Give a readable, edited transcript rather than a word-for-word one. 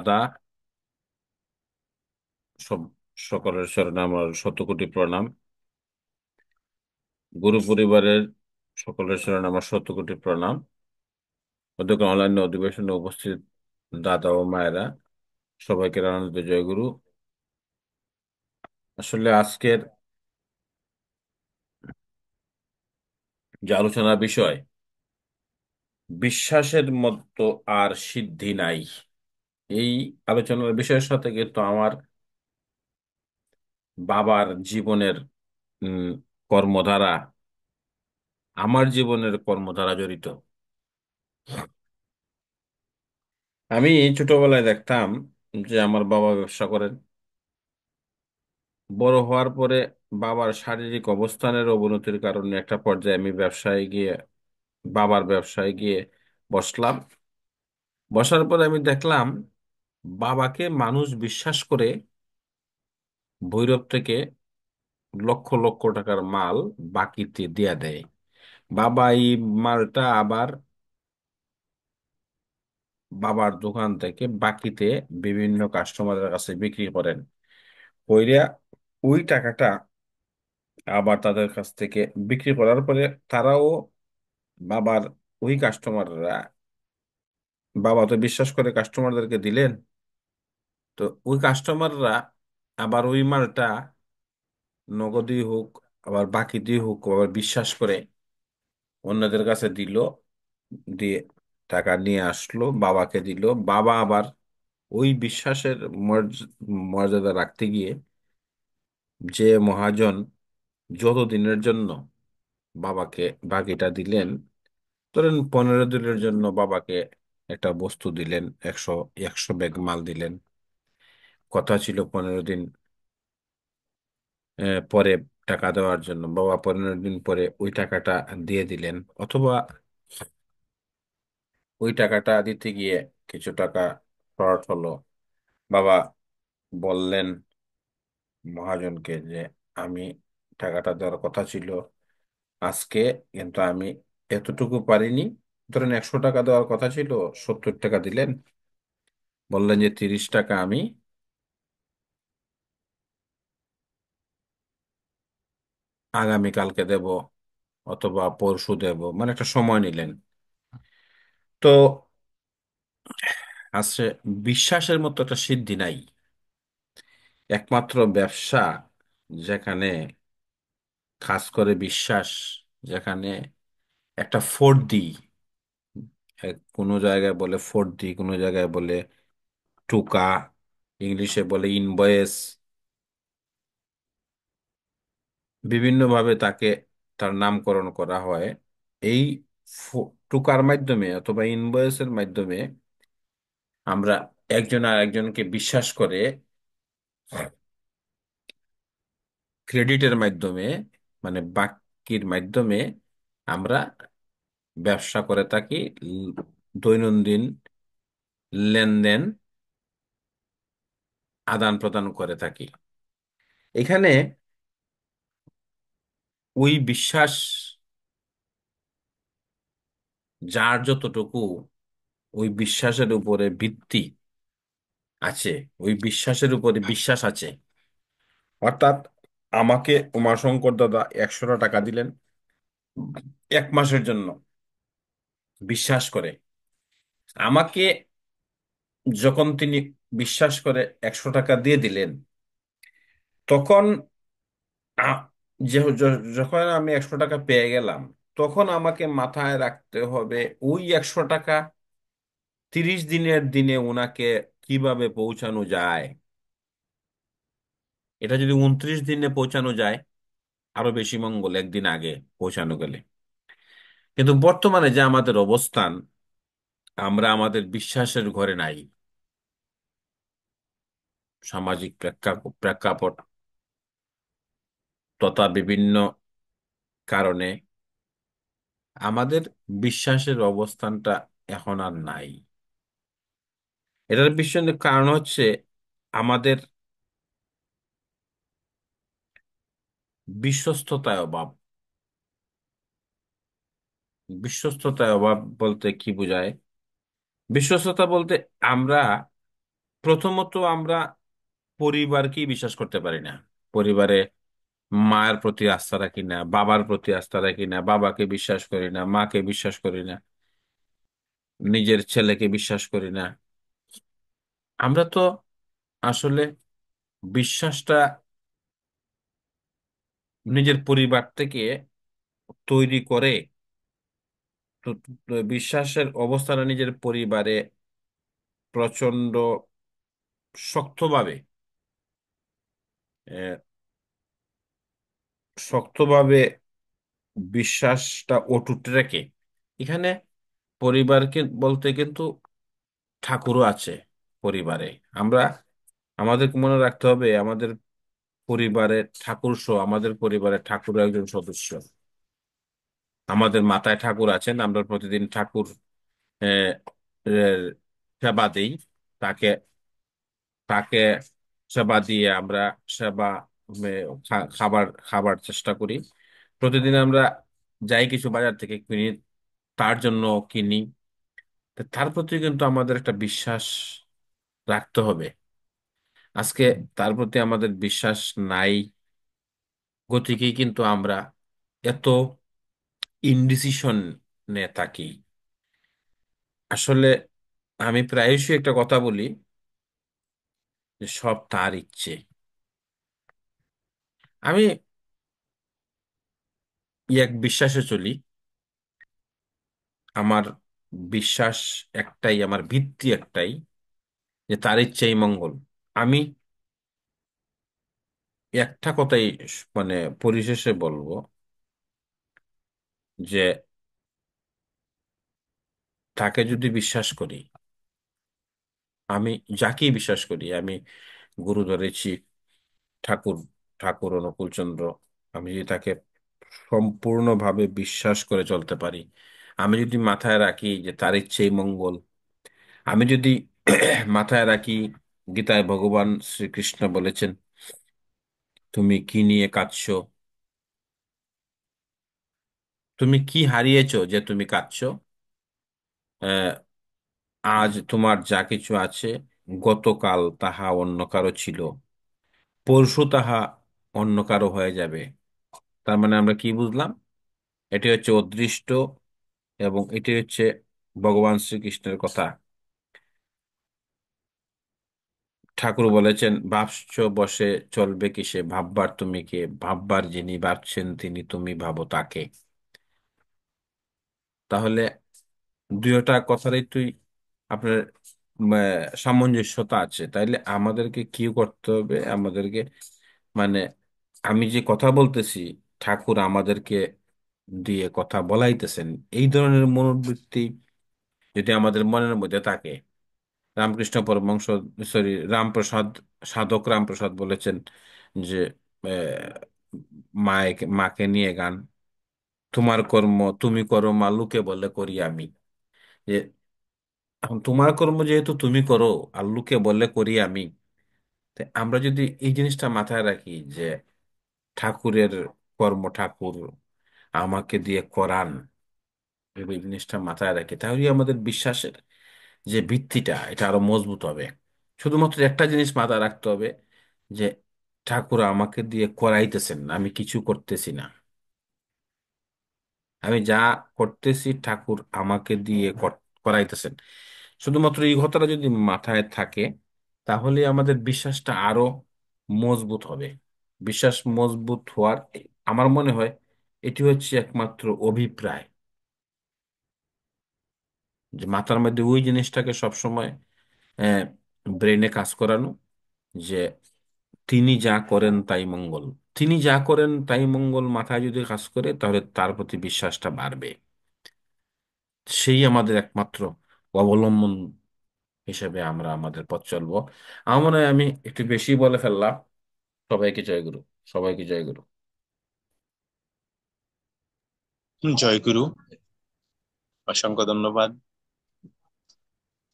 দাদা সব সকলের শরণে আমার শত কোটি প্রণাম। গুরু পরিবারের সকলের শরণে আমার শত কোটি প্রণাম। ওদের অনলাইন অধিবেশনে উপস্থিত দাদা ও মায়েরা, সবাইকে আনন্দ জয় গুরু। আসলে আজকের যে আলোচনার বিষয়, বিশ্বাসের মতো আর সিদ্ধি নাই, এই আলোচনার বিষয়ের সাথে কিন্তু আমার বাবার জীবনের উম, কর্মধারা, আমার জীবনের কর্মধারা জড়িত। আমি ছোটবেলায় দেখতাম যে আমার বাবা ব্যবসা করেন। বড় হওয়ার পরে বাবার শারীরিক অবস্থানের অবনতির কারণে একটা পর্যায়ে আমি বাবার ব্যবসায় গিয়ে বসলাম। বসার পরে আমি দেখলাম বাবাকে মানুষ বিশ্বাস করে ভৈরব থেকে লক্ষ লক্ষ টাকার মাল বাকিতে দিয়ে দেয়। বাবা এই মালটা আবার বাবার দোকান থেকে বাকিতে বিভিন্ন কাস্টমারের কাছে বিক্রি করেন। কইরা ওই টাকাটা আবার তাদের কাছ থেকে বিক্রি করার পরে তারাও, বাবার ওই কাস্টমাররা, বাবা তো বিশ্বাস করে কাস্টমারদেরকে দিলেন, তো ওই কাস্টমাররা আবার ওই মালটা নগদই হোক আবার বাকিতেই হোক আবার বিশ্বাস করে অন্যদের কাছে দিল, দিয়ে টাকা নিয়ে আসলো বাবাকে দিল। বাবা আবার ওই বিশ্বাসের মর্যাদা রাখতে গিয়ে যে মহাজন যত দিনের জন্য বাবাকে বাকিটা দিলেন, ধরেন 15 দিনের জন্য বাবাকে একটা বস্তু দিলেন, 100 ব্যাগ মাল দিলেন। কথা ছিল 15 দিন পরে টাকা দেওয়ার জন্য, বাবা 15 দিন পরে ওই টাকাটা দিয়ে দিলেন। অথবা ওই টাকাটা দিতে গিয়ে কিছু টাকা শর্ট হলো, বাবা বললেন মহাজনকে যে আমি টাকাটা দেওয়ার কথা ছিল আজকে, কিন্তু আমি এতটুকু পারিনি। ধরেন 100 টাকা দেওয়ার কথা ছিল, 70 টাকা দিলেন। বললেন যে 30 টাকা আমি আগামীকালকে দেব অথবা পরশু দেব, মানে একটা সময় নিলেন। তো আছে, বিশ্বাসের মতো একটা সিদ্ধি নাই। একমাত্র ব্যবসা যেখানে কাজ করে বিশ্বাস, যেখানে একটা ফর্দি, কোনো জায়গায় বলে ফর্দি, কোনো জায়গায় বলে টোকা, ইংলিশে বলে ইনভয়েস, বিভিন্নভাবে তাকে তার নামকরণ করা হয়। এই টোকার মাধ্যমে অথবা ইনভয়েসের মাধ্যমে আমরা একজন আর একজনকে বিশ্বাস করে ক্রেডিটের মাধ্যমে, মানে বাকির মাধ্যমে আমরা ব্যবসা করে থাকি, দৈনন্দিন লেনদেন আদান প্রদান করে থাকি। এখানে ওই বিশ্বাস, যার যতটুকু ওই বিশ্বাসের উপরে ভিত্তি আছে, ওই বিশ্বাসের উপরে বিশ্বাস আছে। অর্থাৎ আমাকে উমাশঙ্কর দাদা 100 টাকা দিলেন 1 মাসের জন্য বিশ্বাস করে। আমাকে যখন তিনি বিশ্বাস করে 100 টাকা দিয়ে দিলেন, তখন আ- যখন আমি 100 টাকা পেয়ে গেলাম, তখন আমাকে মাথায় রাখতে হবে ওই 100 টাকা 30 দিনের দিনে ওনাকে কিভাবে পৌঁছানো যায়। এটা যদি 29 দিনে পৌঁছানো যায়, আরো বেশি মঙ্গল, একদিন আগে পৌঁছানো গেলে। কিন্তু বর্তমানে যে আমাদের অবস্থান, আমরা আমাদের বিশ্বাসের ঘরে নাই। সামাজিক প্রেক্ষাপট তথা বিভিন্ন কারণে আমাদের বিশ্বাসের অবস্থানটা এখন আর নাই। এটার পিছনে কারণ হচ্ছে আমাদের বিশ্বস্ততায় অভাব। বিশ্বস্ততায় অভাব বলতে কি বোঝায়? বিশ্বস্ততা বলতে আমরা প্রথমত আমরা পরিবারকেই বিশ্বাস করতে পারি না। পরিবারে মায়ের প্রতি আস্থা রাখি না, বাবার প্রতি আস্থা রাখি না, বাবাকে বিশ্বাস করি না, মাকে বিশ্বাস করি না, নিজের ছেলেকে বিশ্বাস করি না। আমরা তো আসলে বিশ্বাসটা নিজের পরিবার থেকে তৈরি করে, তো বিশ্বাসের অবস্থাটা নিজের পরিবারে প্রচন্ড শক্তভাবে আহ, শক্তভাবে বিশ্বাসটা অটুট রেখে, এখানে পরিবারকে বলতে কিন্তু ঠাকুরও আছে পরিবারে। আমরা আমাদের মনে রাখতে হবে আমাদের পরিবারের ঠাকুর সহ আমাদের পরিবারের ঠাকুর একজন সদস্য। আমাদের মাথায় ঠাকুর আছেন, আমরা প্রতিদিন ঠাকুর আহ, এর সেবা দিই। তাকে তাকে সেবা দিয়ে আমরা সেবা খাবার খাবার চেষ্টা করি। প্রতিদিন আমরা যাই কিছু বাজার থেকে কিনি, তার জন্য কিনি। তো তার প্রতি কিন্তু আমাদের একটা বিশ্বাস রাখতে হবে। আজকে তার প্রতি আমাদের বিশ্বাস নাই গতিকেই কিন্তু আমরা এত ইনডিসিশন নিয়ে থাকি। আসলে আমি প্রায়শই একটা কথা বলি যে সব তার ইচ্ছে। আমি এক বিশ্বাসে চলি। আমার বিশ্বাস একটাই, আমার ভিত্তি একটাই, যে তার ইচ্ছেই মঙ্গল। আমি একটা কথাই মানে পরিশেষে বলবো যে তাকে যদি বিশ্বাস করি, আমি যাকেই বিশ্বাস করি, আমি গুরু ধরেছি ঠাকুর, ঠাকুর অনুকূল চন্দ্র, আমি যদি তাকে সম্পূর্ণভাবে বিশ্বাস করে চলতে পারি, আমি যদি মাথায় রাখি যে তার ইচ্ছেই মঙ্গল, আমি যদি মাথায় রাখি গীতায় ভগবান শ্রীকৃষ্ণ বলেছেন তুমি কি নিয়ে কাঁদছো, তুমি কি হারিয়েছো যে তুমি কাঁদছো, আহ, আজ তোমার যা কিছু আছে গতকাল তাহা অন্য কারো ছিল, পরশু তাহা অন্য কারো হয়ে যাবে। তার মানে আমরা কি বুঝলাম? এটি হচ্ছে অদৃষ্ট, এবং এটি হচ্ছে ভগবান শ্রীকৃষ্ণের কথা। ঠাকুর বলেছেন ভাবছ বসে চলবে কিসে, ভাববার তুমি কে, ভাববার যিনি ভাবছেন তিনি, তুমি ভাবো তাকে। তাহলে দুইটা কথারই তুই আপনার সামঞ্জস্যতা আছে। তাইলে আমাদেরকে কি করতে হবে? আমাদেরকে মানে আমি যে কথা বলতেছি, ঠাকুর আমাদেরকে দিয়ে কথা বলাইতেছেন, এই ধরনের মনোবৃত্তি যদি আমাদের মনের মধ্যে থাকে। রামকৃষ্ণ পরমহংস, সরি, রামপ্রসাদ, সাধক রামপ্রসাদ বলেছেন যে মাকে নিয়ে গান, তোমার কর্ম তুমি করো মা, লোকে বলে করি আমি। যে এখন তোমার কর্ম যেহেতু তুমি করো আর লোকে বলে করি আমি, তো আমরা যদি এই জিনিসটা মাথায় রাখি যে ঠাকুরের কর্ম ঠাকুর আমাকে দিয়ে করান, এই জিনিসটা মাথায় রাখি, তাহলে আমাদের বিশ্বাসের যে ভিত্তিটা এটা আরো মজবুত হবে। শুধুমাত্র একটা জিনিস মাথায় রাখতে হবে যে ঠাকুর আমাকে দিয়ে করাইতেছেন, আমি কিছু করতেছি না। আমি যা করতেছি ঠাকুর আমাকে দিয়ে করাইতেছেন। শুধুমাত্র এই কথাটা যদি মাথায় থাকে, তাহলে আমাদের বিশ্বাসটা আরো মজবুত হবে। বিশ্বাস মজবুত হওয়ার আমার মনে হয় এটি হচ্ছে একমাত্র অভিপ্রায়, যে মাথার মধ্যে ওই জিনিসটাকে সবসময় ব্রেনে কাজ করানো, যে তিনি যা করেন তাই মঙ্গল। তিনি যা করেন তাই মঙ্গল মাথায় যদি কাজ করে, তাহলে তার প্রতি বিশ্বাসটা বাড়বে। সেই আমাদের একমাত্র অবলম্বন হিসেবে আমরা আমাদের পথ চলবো। আমার মনে হয় আমি একটু বেশি বলে ফেললাম। সবাইকে জয়গুরু। সবাইকে জয়গুরু। জয় গুরু। অসংখ্য ধন্যবাদ।